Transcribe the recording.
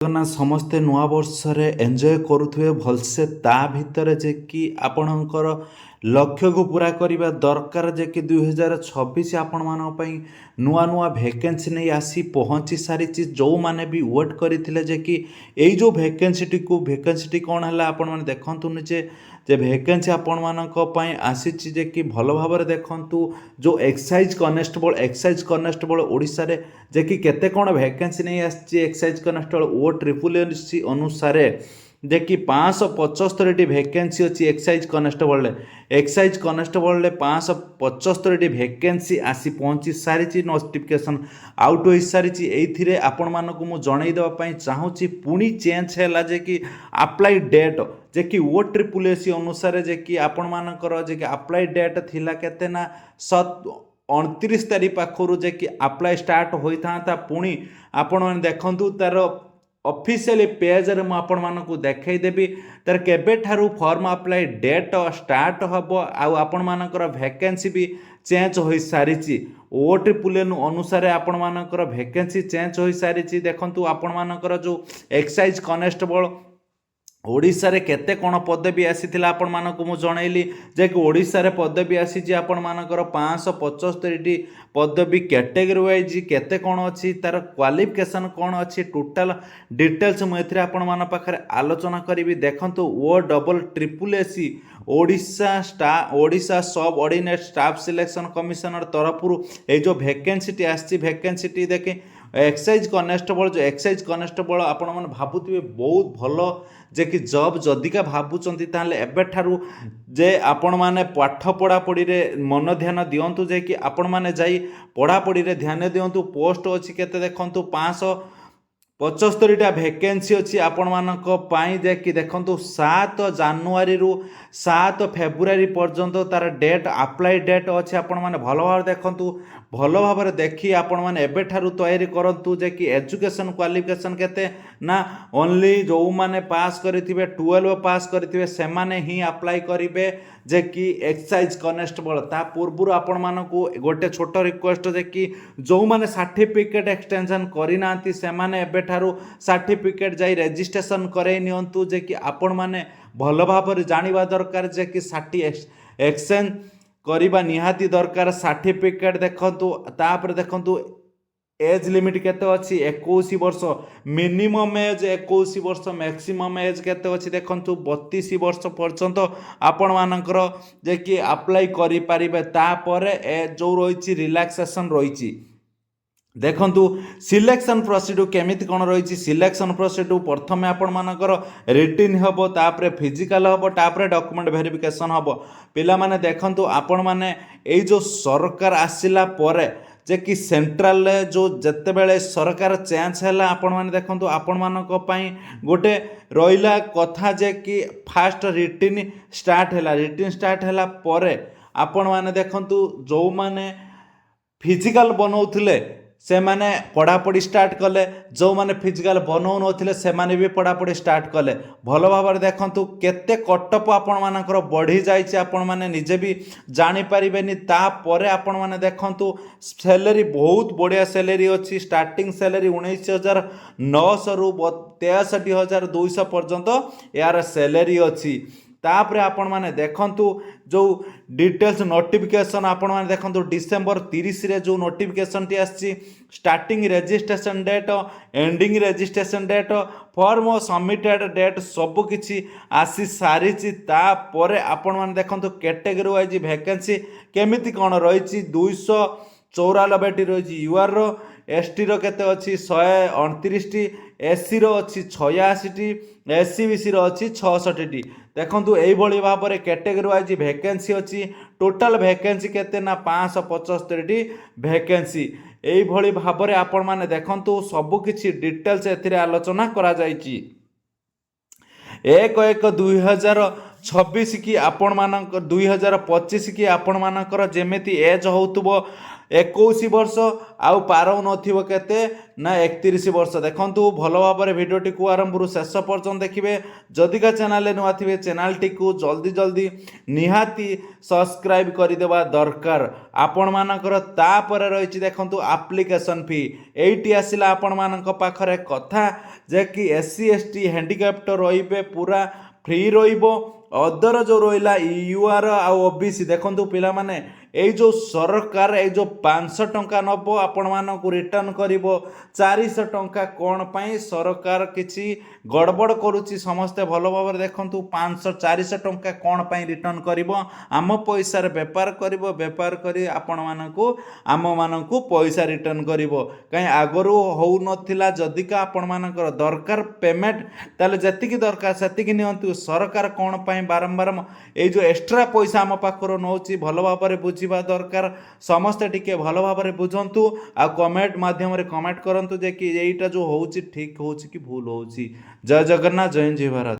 ନା ସମସ୍ତେ ନୂଆ ବର୍ଷରେ ଏନ୍ଜୟ କରୁଥିବେ ଭଲସେ ତା ଭିତରେ ଯେ କି ଆପଣଙ୍କର ଲକ୍ଷ୍ୟକୁ ପୁରା କରିବା ଦରକାର ଯେ କି 2026 ଆପଣମାନଙ୍କ ପାଇଁ ନୂଆ ନୂଆ ଭେକେନ୍ସି ନେଇ ଆସି ପହଞ୍ଚି ସାରିଛି। ଯେଉଁମାନେ ବି ୱେଟ୍ କରିଥିଲେ ଯେ କି ଏଇ ଯେଉଁ ଭେକେନ୍ସିଟି କ'ଣ ହେଲା ଆପଣମାନେ ଦେଖନ୍ତୁ ଯେ ଭେକେନ୍ସି ଆପଣମାନଙ୍କ ପାଇଁ ଆସିଛି ଯେ କି ଭଲ ଭାବରେ ଦେଖନ୍ତୁ। ଯେଉଁ ଏକ୍ସାଇଜ୍ କନେଷ୍ଟବଳ ଓଡ଼ିଶାରେ ଯେ କି କେତେ କ'ଣ ଭେକେନ୍ସି ନେଇ ଆସିଛି ଏକ୍ସାଇଜ୍ କନେଷ୍ଟବଳ OSSC ଅନୁସାରେ ଯେ କି 575ଟି ଭେକେନ୍ସି ଅଛି ଏକ୍ସାଇଜ୍ କନେଷ୍ଟବଳରେ 575ଟି ଭେକେନ୍ସି ଆସି ପହଞ୍ଚି ସାରିଛି। ନୋଟିଫିକେସନ୍ ଆଉଟ୍ ହୋଇସାରିଛି। ଏଇଥିରେ ଆପଣମାନଙ୍କୁ ମୁଁ ଜଣାଇ ଦେବା ପାଇଁ ଚାହୁଁଛି ପୁଣି ଚେଞ୍ଜ ହେଲା ଯେ କି ଆପ୍ଲାଇ ଡେଟ୍ ଯେ କି OSSC ଅନୁସାରେ ଯେ କି ଆପଣମାନଙ୍କର ଯେ କି ଆପ୍ଲାଇ ଡେଟ୍ ଥିଲା କେତେ ନା 29 ତାରିଖ ପାଖରୁ ଯେ କି ଆପ୍ଲାଏ ଷ୍ଟାର୍ଟ ହୋଇଥାନ୍ତା। ପୁଣି ଆପଣମାନେ ଦେଖନ୍ତୁ ତାର ଅଫିସିଆଲି ପେଜ୍ରେ ମୁଁ ଆପଣମାନଙ୍କୁ ଦେଖାଇଦେବି ତାର କେବେଠାରୁ ଫର୍ମ ଆପ୍ଲାଏ ଡେଟ୍ ଷ୍ଟାର୍ଟ ହେବ ଆଉ ଆପଣମାନଙ୍କର ଭେକେନ୍ସି ବି ଚେଞ୍ଜ ହୋଇସାରିଛି। OSSC ଅନୁସାରେ ଆପଣମାନଙ୍କର ଭେକେନ୍ସି ଚେଞ୍ଜ ହୋଇସାରିଛି। ଦେଖନ୍ତୁ ଆପଣମାନଙ୍କର ଯେଉଁ ଏକ୍ସାଇଜ୍ କନେଷ୍ଟବଳ ଓଡ଼ିଶାରେ କେତେ କ'ଣ ପଦବୀ ଆସିଥିଲା ଆପଣମାନଙ୍କୁ ମୁଁ ଜଣାଇଲି ଯେ କି ଓଡ଼ିଶାରେ ପଦବୀ ଆସିଛି ଆପଣମାନଙ୍କର 575ଟି ପଦବୀ କ୍ୟାଟେଗୋରୀ ୱାଇଜ୍ କେତେ କ'ଣ ଅଛି ତାର କ୍ୱାଲିଫିକେସନ୍ କ'ଣ ଅଛି ଟୋଟାଲ୍ ଡିଟେଲ୍ସ ମୁଁ ଏଥିରେ ଆପଣମାନଙ୍କ ପାଖରେ ଆଲୋଚନା କରିବି। ଦେଖନ୍ତୁ OSSC ଓଡ଼ିଶା ସବ୍ ଅର୍ଡ଼ିନେଟ୍ ଷ୍ଟାଫ୍ ସିଲେକ୍ସନ୍ କମିଶନର ତରଫରୁ ଏଇ ଯେଉଁ ଭେକେନ୍ସିଟି ଆସିଛି ଭେକେନ୍ସିଟି ଦେଖି ଏକ୍ସାଇଜ୍ କନେଷ୍ଟବଳ ଆପଣମାନେ ଭାବୁଥିବେ ବହୁତ ଭଲ ଯେ କି ଜବ୍ ଯଦିକା ଭାବୁଛନ୍ତି ତାହେଲେ ଏବେଠାରୁ ଯେ ଆପଣମାନେ ପାଠ ପଢ଼ାପଢ଼ିରେ ମନ ଧ୍ୟାନ ଦିଅନ୍ତୁ ଯେ କି ଆପଣମାନେ ଯାଇ ପଢ଼ାପଢ଼ିରେ ଧ୍ୟାନ ଦିଅନ୍ତୁ। ପୋଷ୍ଟ ଅଛି କେତେ ଦେଖନ୍ତୁ 575ଟା ଭେକେନ୍ସି ଅଛି ଆପଣମାନଙ୍କ ପାଇଁ ଯେ କି ଦେଖନ୍ତୁ 7 ଜାନୁଆରୀରୁ 7 ଫେବୃଆରୀ ପର୍ଯ୍ୟନ୍ତ ତାର ଡେଟ୍ ଆପ୍ଲାଇ ଡେଟ୍ ଅଛି। ଆପଣମାନେ ଭଲ ଭାବରେ ଦେଖନ୍ତୁ ଭଲ ଭାବରେ ଦେଖି ଆପଣମାନେ ଏବେଠାରୁ ତୈୟାରୀ କରନ୍ତୁ ଯେ କି ଏଜୁକେସନ୍ କ୍ୱାଲିଫିକେସନ୍ କେତେ ନା ଓନ୍ଲି ଯେଉଁମାନେ ପାସ୍ କରିଥିବେ 12 ପାସ୍ କରିଥିବେ ସେମାନେ ହିଁ ଆପ୍ଲାଏ କରିବେ ଯେ କି ଏକ୍ସାଇଜ୍ କନେଷ୍ଟବଳ। ତା ପୂର୍ବରୁ ଆପଣମାନଙ୍କୁ ଗୋଟେ ଛୋଟ ରିକ୍ୱେଷ୍ଟ ଯେ କି ଯେଉଁମାନେ ସାର୍ଟିଫିକେଟ୍ ଏକ୍ସଟେନସନ୍ କରିନାହାନ୍ତି ସେମାନେ ଏବେଠାରୁ ସାର୍ଟିଫିକେଟ୍ ଯାଇ ରେଜିଷ୍ଟ୍ରେସନ୍ କରାଇ ନିଅନ୍ତୁ ଯେ କି ଆପଣମାନେ ଭଲ ଭାବରେ ଜାଣିବା ଦରକାର ଯେ କି ଏକ୍ସଚେଞ୍ଜ କରିବା ନିହାତି ଦରକାର ସାର୍ଟିଫିକେଟ୍ ଦେଖନ୍ତୁ। ତାପରେ ଦେଖନ୍ତୁ ଏଜ୍ ଲିମିଟ୍ କେତେ ଅଛି 21 ବର୍ଷ ମିନିମମ୍ ଏଜ୍ 21 ବର୍ଷ ମ୍ୟାକ୍ସିମମ୍ ଏଜ୍ କେତେ ଅଛି ଦେଖନ୍ତୁ 32 ବର୍ଷ ପର୍ଯ୍ୟନ୍ତ ଆପଣମାନଙ୍କର ଯେ କି ଆପ୍ଲାଇ କରିପାରିବେ। ତାପରେ ଯେଉଁ ରହିଛି ରିଲାକ୍ସେସନ୍ ରହିଛି। ଦେଖନ୍ତୁ ସିଲେକ୍ସନ୍ ପ୍ରୋସିଡ୍ୟୁର କେମିତି କ'ଣ ରହିଛି। ସିଲେକ୍ସନ୍ ପ୍ରୋସିଡ୍ୟୁର ପ୍ରଥମେ ଆପଣମାନଙ୍କର ରିଟିନ୍ ହେବ ତାପରେ ଫିଜିକାଲ୍ ହେବ ତାପରେ ଡକୁମେଣ୍ଟ ଭେରିଫିକେସନ୍ ହେବ। ପିଲାମାନେ ଦେଖନ୍ତୁ ଆପଣମାନେ ଏଇ ଯେଉଁ ସରକାର ଆସିଲା ପରେ ଯେ କି ସେଣ୍ଟ୍ରାଲରେ ଯେଉଁ ଯେତେବେଳେ ସରକାର ଚେଞ୍ଜ ହେଲା ଆପଣମାନେ ଦେଖନ୍ତୁ ଆପଣମାନଙ୍କ ପାଇଁ ଗୋଟେ ରହିଲା କଥା ଯେ କି ଫାଷ୍ଟ ରିଟିନ୍ ଷ୍ଟାର୍ଟ ହେଲା ପରେ ଆପଣମାନେ ଦେଖନ୍ତୁ ଯେଉଁମାନେ ଫିଜିକାଲ୍ ବନାଉଥିଲେ ସେମାନେ ପଢ଼ାପଢ଼ି ଷ୍ଟାର୍ଟ କଲେ, ଯେଉଁମାନେ ଫିଜିକାଲ୍ ବନାଉନଥିଲେ ସେମାନେ ବି ପଢ଼ାପଢ଼ି ଷ୍ଟାର୍ଟ କଲେ। ଭଲ ଭାବରେ ଦେଖନ୍ତୁ କେତେ କଟଅଫ୍ ଆପଣମାନଙ୍କର ବଢ଼ିଯାଇଛି ଆପଣମାନେ ନିଜେ ବି ଜାଣିପାରିବେନି। ତାପରେ ଆପଣମାନେ ଦେଖନ୍ତୁ ସ୍ୟାଲେରୀ ବହୁତ ବଢ଼ିଆ ସ୍ୟାଲେରୀ ଅଛି। ଷ୍ଟାର୍ଟିଂ ସ୍ୟାଲେରୀ 19,900ରୁ 63,200 ପର୍ଯ୍ୟନ୍ତ ଏହାର ସ୍ୟାଲେରୀ ଅଛି। ତାପରେ ଆପଣମାନେ ଦେଖନ୍ତୁ ଯେଉଁ ଡିଟେଲ୍ସ ନୋଟିଫିକେସନ୍ ଆପଣମାନେ ଦେଖନ୍ତୁ ଡିସେମ୍ବର 30ରେ ଯେଉଁ ନୋଟିଫିକେସନ୍ଟି ଆସିଛି starting registration date ending registration date form submitted date ସବୁକିଛି ଆସି ସାରିଛି। ତାପରେ ଆପଣମାନେ ଦେଖନ୍ତୁ କ୍ୟାଟେଗୋରୀ ୱାଇଜ୍ ଭେକେନ୍ସି କେମିତି କ'ଣ ରହିଛି 294ଟି ରହିଛି। ୟୁଆର୍ର STର କେତେ ଅଛି 129ଟି, SCର ଅଛି 86ଟି, SCBCର ଅଛି 66ଟି। ଦେଖନ୍ତୁ ଏଇଭଳି ଭାବରେ କ୍ୟାଟେଗୋରୀ ୱାଇଜ୍ ଭେକେନ୍ସି ଅଛି। ଟୋଟାଲ୍ ଭେକେନ୍ସି କେତେ ନା 575ଟି ଭେକେନ୍ସି। এইଭଳି ଭାବରେ ଆପଣମାନେ ଦେଖନ୍ତୁ ସବୁକିଛି ଡିଟେଲ୍ସ ଏଥିରେ ଆଲୋଚନା କରାଯାଇଛି। 1/1/2026 କି ଆପଣମାନଙ୍କ 2025 କି ଆପଣମାନଙ୍କର ଯେମିତି ଏଜ୍ ହେଉଥିବ 21 ବର୍ଷ ଆଉ ପାରଉନଥିବ କେତେ ନା 31 ବର୍ଷ। ଦେଖନ୍ତୁ ଭଲ ଭାବରେ ଭିଡ଼ିଓଟିକୁ ଆରମ୍ଭରୁ ଶେଷ ପର୍ଯ୍ୟନ୍ତ ଦେଖିବେ। ଯଦିକା ଚ୍ୟାନେଲରେ ନୂଆ ଥିବେ ଚ୍ୟାନେଲଟିକୁ ଜଲ୍ଦି ଜଲ୍ଦି ନିହାତି ସବସ୍କ୍ରାଇବ୍ କରିଦେବା ଦରକାର ଆପଣମାନଙ୍କର। ତାପରେ ରହିଛି ଦେଖନ୍ତୁ ଆପ୍ଲିକେସନ୍ ଫି। ଏଇଠି ଆସିଲା ଆପଣମାନଙ୍କ ପାଖରେ କଥା ଯେ କି SC ST ହ୍ୟାଣ୍ଡିକ୍ୟାପ୍ଟ ରହିବେ ପୁରା ଫ୍ରି ରହିବ। ଅଦର ଯେଉଁ ରହିଲା UR ଆଉ OBC ଦେଖନ୍ତୁ ପିଲାମାନେ ଏଇ ଯେଉଁ ସରକାର ଏଇ ଯେଉଁ 500 ଟଙ୍କା ନେବ ଆପଣମାନଙ୍କୁ ରିଟର୍ଣ୍ଣ କରିବ 400 ଟଙ୍କା। କ'ଣ ପାଇଁ ସରକାର କିଛି ଗଡ଼ବଡ଼ କରୁଛି ସମସ୍ତେ ଭଲ ଭାବରେ ଦେଖନ୍ତୁ। 400 ଟଙ୍କା କ'ଣ ପାଇଁ ରିଟର୍ଣ୍ଣ କରିବ? ଆମ ପଇସାରେ ବେପାର କରିବ, ବେପାର କରି ଆପଣମାନଙ୍କୁ ଆମମାନଙ୍କୁ ପଇସା ରିଟର୍ଣ୍ଣ କରିବ। କାହିଁ ଆଗରୁ ହେଉନଥିଲା। ଯଦିକା ଆପଣମାନଙ୍କର ଦରକାର ପେମେଣ୍ଟ ତାହେଲେ ଯେତିକି ଦରକାର ସେତିକି ନିଅନ୍ତୁ। ସରକାର କ'ଣ ପାଇଁ ବାରମ୍ବାର ଏଇ ଯେଉଁ ଏକ୍ସଟ୍ରା ପଇସା ଆମ ପାଖରୁ ନେଉଛି ଭଲ ଭାବରେ ବୁଝିବା ଦରକାର। ସମସ୍ତେ ଟିକେ ଭଲ ଭାବରେ ବୁଝନ୍ତୁ ଆଉ କମେଣ୍ଟ ମାଧ୍ୟମରେ କମେଣ୍ଟ କରନ୍ତୁ ଯେ କି ଏଇଟା ଯେଉଁ ହେଉଛି ଠିକ୍ ହେଉଛି କି ଭୁଲ ହେଉଛି। ଜୟ ଜଗନ୍ନାଥ, ଜୟ ଜୟ ଭାରତ।